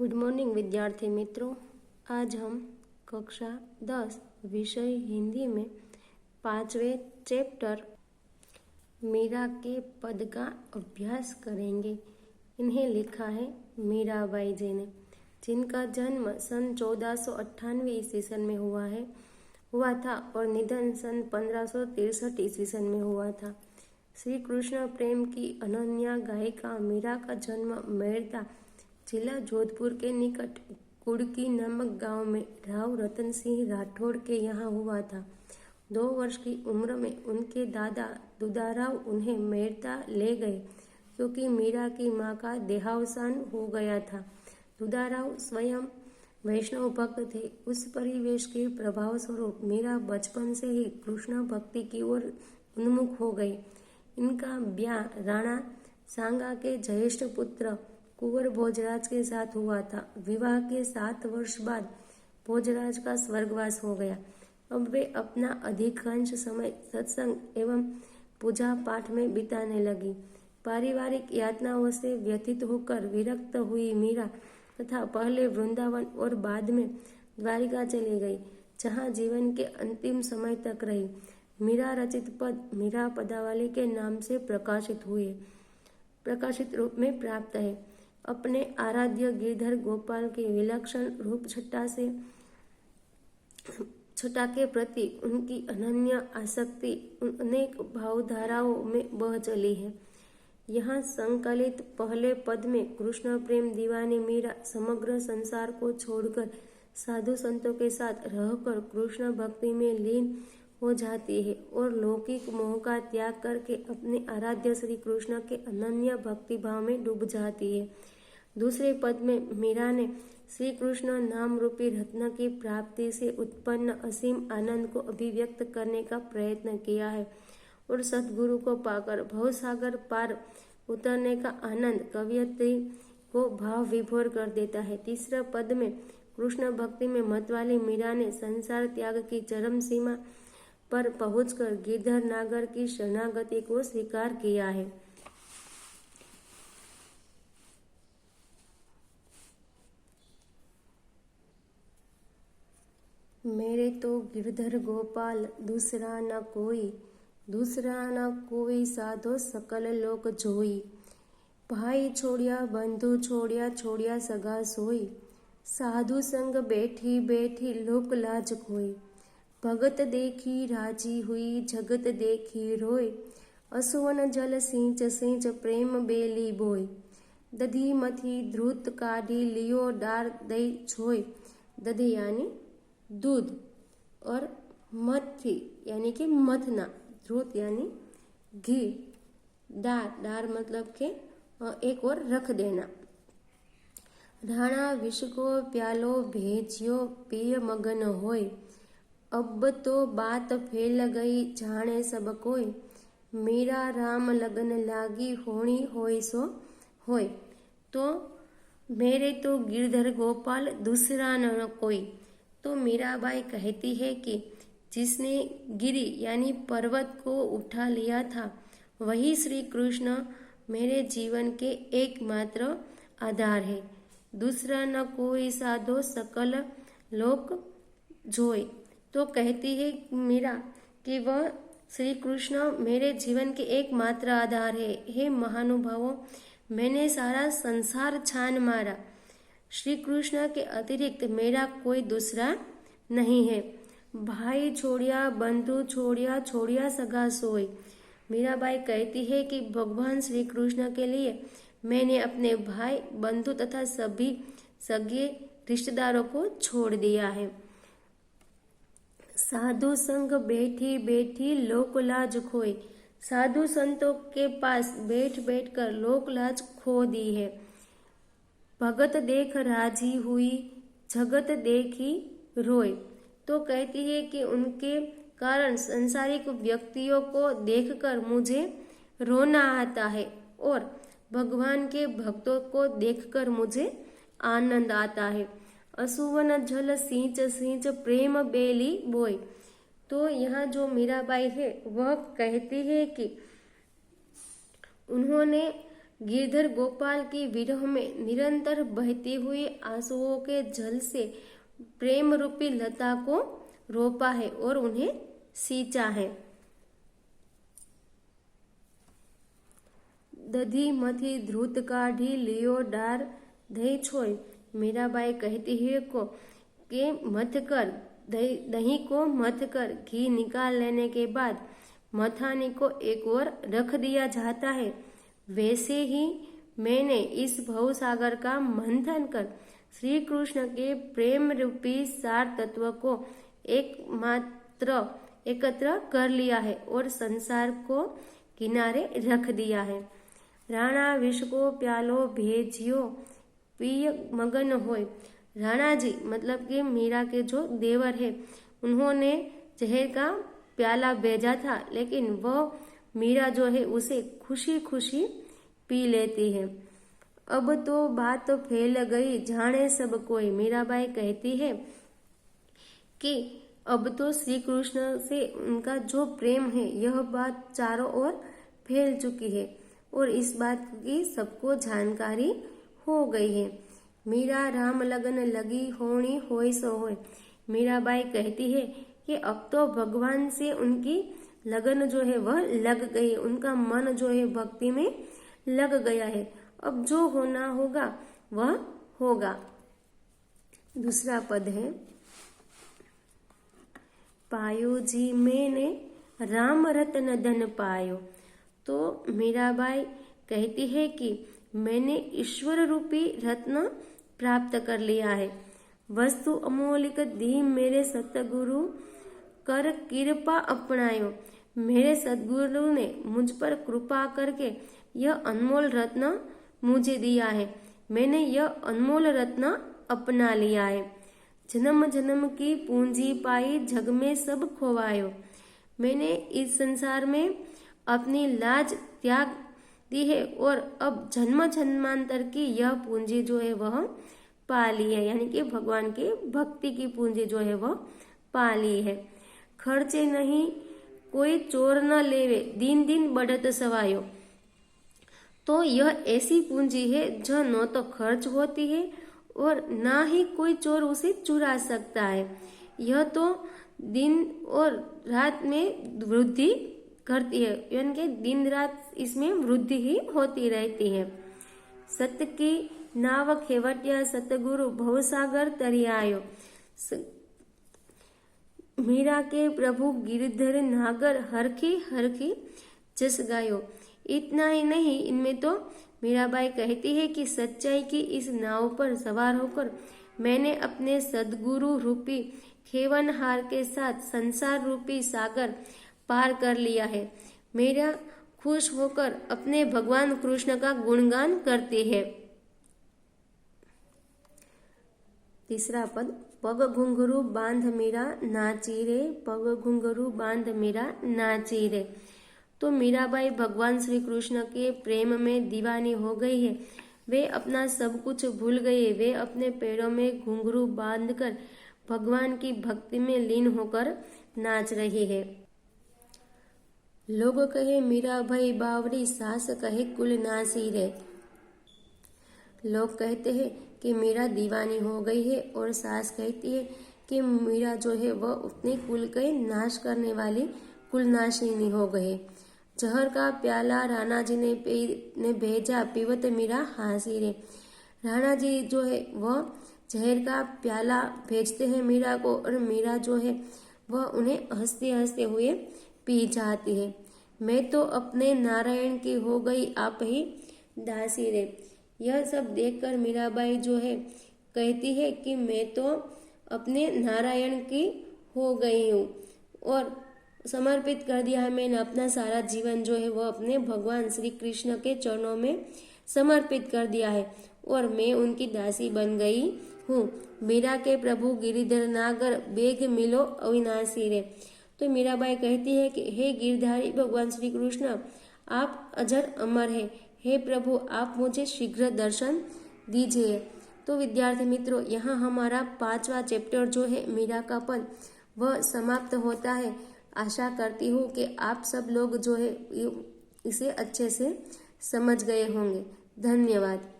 Good morning विद्यार्थी मित्रों। आज हम कक्षा 10 विषय हिंदी में 5वें चैप्टर मीरा के पद का अभ्यास करेंगे। इन्हें लिखा है मीराबाई जी ने, जिनका जन्म सन 1498 ईस्वी सन में हुआ था और निधन सन 1563 ईस्वी सन में हुआ था। श्री कृष्ण प्रेम की अनन्या गायिका मीरा का जन्म मेड़ता जिला जोधपुर के निकट कुड़की नामक गांव में राव रतन सिंह राठौड़ के यहाँ हुआ था। 2 वर्ष की उम्र में उनके दादा दुदाराव उन्हें मेड़ता ले गए, क्योंकि मीरा की माँ का देहावसान हो गया था। दुदाराव स्वयं वैष्णव भक्त थे। उस परिवेश के प्रभाव स्वरूप मीरा बचपन से ही कृष्ण भक्ति की ओर उन्मुख हो गई। इनका ब्याह राणा सांगा के ज्येष्ठ पुत्र कुंवर भोजराज के साथ हुआ था। विवाह के 7 वर्ष बाद भोजराज का स्वर्गवास हो गया। अब वे अपना अधिकांश समय सत्संग एवं पूजा पाठ में बिताने लगी। पारिवारिक यातनाओं से व्यथित होकर विरक्त हुई मीरा तथा पहले वृंदावन और बाद में द्वारिका चली गई, जहाँ जीवन के अंतिम समय तक रही। मीरा रचित पद मीरा पदावली के नाम से प्रकाशित रूप में प्राप्त है। अपने आराध्य गिरधर गोपाल के विलक्षण रूप छटा के प्रति उनकी अनन्य आसक्ति अनेक भावधाराओं में बह चली है। यहाँ संकलित पहले पद में कृष्ण प्रेम दीवानी मीरा समग्र संसार को छोड़कर साधु संतों के साथ रहकर कृष्ण भक्ति में लीन हो जाती है और लौकिक मोह का त्याग करके अपने आराध्य श्री कृष्ण के अनन्य भक्ति भाव में डूब जाती है। दूसरे पद में मीरा ने श्री कृष्ण नाम रूपी रत्न की प्राप्ति से उत्पन्न असीम आनंद को अभिव्यक्त करने का प्रयत्न किया है और सद्गुरु को पाकर भवसागर पार उतरने का आनंद कवयित्री को भाव विभोर कर देता है। तीसरे पद में कृष्ण भक्ति में मत वाली मीरा ने संसार त्याग की चरम सीमा पर पहुंचकर गिरधर नागर की शरणागति को स्वीकार किया है। मेरे तो गिरधर गोपाल दूसरा न कोई साधो सकल लोक जोई। भाई छोड़िया बंधु छोड़िया सगा सोई। साधु संग बैठी बैठी लोक लाज खोई। भगत देखी राजी हुई जगत देखी रोय। असुवन जल सींच प्रेम बेली बोय। दधी मथी ध्रुत काढ़ी लियो डार दई छोय। दधी यानी दूध और मथी यानी कि मथना, ध्रुत यानी घी, डार मतलब के एक और रख देना। राणा विष को प्यालो भेजियो पिय मगन होय। अब तो बात फैल गई जाने सब कोय। मीरा राम लगन लागी होनी होय सो होय। तो मेरे तो गिरधर गोपाल दूसरा न कोई। तो मीराबाई कहती है कि जिसने गिरी यानी पर्वत को उठा लिया था, वही श्री कृष्ण मेरे जीवन के एकमात्र आधार है। दूसरा न कोई साधो सकल लोक जोय। तो कहती है मीरा कि वह श्री कृष्ण मेरे जीवन के एकमात्र आधार है। हे महानुभावों, मैंने सारा संसार छान मारा, श्री कृष्ण के अतिरिक्त मेरा कोई दूसरा नहीं है। भाई छोड़िया बंधु छोड़िया सगा सोई। मीराबाई कहती है कि भगवान श्री कृष्ण के लिए मैंने अपने भाई बंधु तथा सभी सगे रिश्तेदारों को छोड़ दिया है। साधु संग बैठी बैठी लोक लाज खोई। साधु संतों के पास बैठ कर लोक लाज खो दी है। भगत देख राजी हुई जगत देखी रोय। तो कहती है कि उनके कारण संसारिक व्यक्तियों को देखकर मुझे रोना आता है और भगवान के भक्तों को देखकर मुझे आनंद आता है। असुवन जल सींच प्रेम बेली बोय। तो यहाँ जो मीराबाई है वह कहती है कि उन्होंने गिरधर गोपाल की विरह में निरंतर बहती हुई आंसुओं के जल से प्रेम रूपी लता को रोपा है और उन्हें सींचा है। दधी मथी ध्रुत काढ़ी लियो डार दही छोय। मीराबाई कहती है को कि मथ कर दही को मथ कर घी निकाल लेने के बाद मथानी को एक ओर रख दिया जाता है। वैसे ही मैंने इस भव सागर का मंथन कर श्री कृष्ण के प्रेम रूपी सार तत्व को एकत्र कर लिया है और संसार को किनारे रख दिया है। राणा विष को प्यालो भेजियो पिय मगन होय। राणा जी मतलब कि मीरा के जो देवर है, उन्होंने जहर का प्याला भेजा था, लेकिन वह मीरा जो है उसे खुशी खुशी पी लेती है। अब तो बात फैल गई जाने सब कोई। मीराबाई कहती है कि अब तो श्री कृष्ण से उनका जो प्रेम है यह बात चारों ओर फैल चुकी है और इस बात की सबको जानकारी हो गई है। मीरा राम लगन लगी होनी होय सो होय। मीराबाई कहती है कि अब तो भगवान से उनकी लगन जो है वह लग गई, उनका मन जो है भक्ति में लग गया है। अब जो होना होगा वह होगा। दूसरा पद है, पायो जी मैंने राम रत्न धन पायो। तो मीराबाई कहती है कि मैंने ईश्वर रूपी रत्न प्राप्त कर लिया है। वस्तु अमोलिक दी मेरे सतगुरु कर कृपा अपनायो। मेरे सदगुरु ने मुझ पर कृपा करके यह अनमोल रत्न मुझे दिया है। मैंने यह अनमोल रत्न अपना लिया है। जन्म जन्म की पूंजी पाई जग में सब खोवायो। मैंने इस संसार में अपनी लाज त्याग दी है और अब जन्म जन्मांतर की यह पूंजी जो है वह पा ली है, यानी कि भगवान की भक्ति की पूंजी जो है वह पा ली है। खर्चे नहीं कोई चोर न लेवे दिन दिन बढ़त सवायो। तो यह ऐसी पूंजी है जो न तो खर्च होती है और ना ही कोई चोर उसे चुरा सकता है। यह तो दिन और रात में वृद्धि करती है, यानी कि दिन रात इसमें वृद्धि ही होती रहती है। सत्य की नाव खेवटिया सतगुरु भवसागर तरी आयो। मीरा के प्रभु गिरधर नागर हरखी हरखी जस गायो। इतना ही नहीं, इनमें तो मीराबाई कहती है कि सच्चाई की इस नाव पर सवार होकर मैंने अपने सदगुरु रूपी खेवनहार के साथ संसार रूपी सागर पार कर लिया है। मेरा खुश होकर अपने भगवान कृष्ण का गुणगान करती है। तीसरा पद, पग घुंघरू बांध मीरा नाची रे, पग घुंघरू बांध मीरा नाची रे। तो मीराबाई भगवान श्री कृष्ण के प्रेम में दीवानी हो गई है। वे अपना सब कुछ भूल गई। वे अपने पैरों में घुंघरू बांधकर भगवान की भक्ति में लीन होकर नाच रही है। लोग कहे मीरा भाई बावरी, सास कहे कुल नासी रे। लोग कहते हैं कि मीरा दीवानी हो गई है और सास कहती है कि मीरा जो है वह उतने कुल के नाश करने वाली कुलनाशिनी हो गई। जहर का प्याला राणा जी ने भेजा, पीवत मीरा हासी रे। राणा जी जो है वह जहर का प्याला भेजते हैं मीरा को और मीरा जो है वह उन्हें हंसते हंसते हुए पी जाती है। मैं तो अपने नारायण की हो गई, आप ही दासी रे। यह सब देखकर मीराबाई जो है कहती है कि मैं तो अपने नारायण की हो गई हूँ और समर्पित कर दिया है। मैंने अपना सारा जीवन जो है वह अपने भगवान श्री कृष्ण के चरणों में समर्पित कर दिया है और मैं उनकी दासी बन गई हूँ। मीरा के प्रभु गिरिधर नागर बेग मिलो अविनाशी रे। तो मीराबाई कहती है कि हे गिरधारी भगवान श्री कृष्ण, आप अजर अमर है। हे प्रभु, आप मुझे शीघ्र दर्शन दीजिए। तो विद्यार्थी मित्रों, यहाँ हमारा 5वां चैप्टर जो है मीरा का पद वह समाप्त होता है। आशा करती हूँ कि आप सब लोग जो है इसे अच्छे से समझ गए होंगे। धन्यवाद।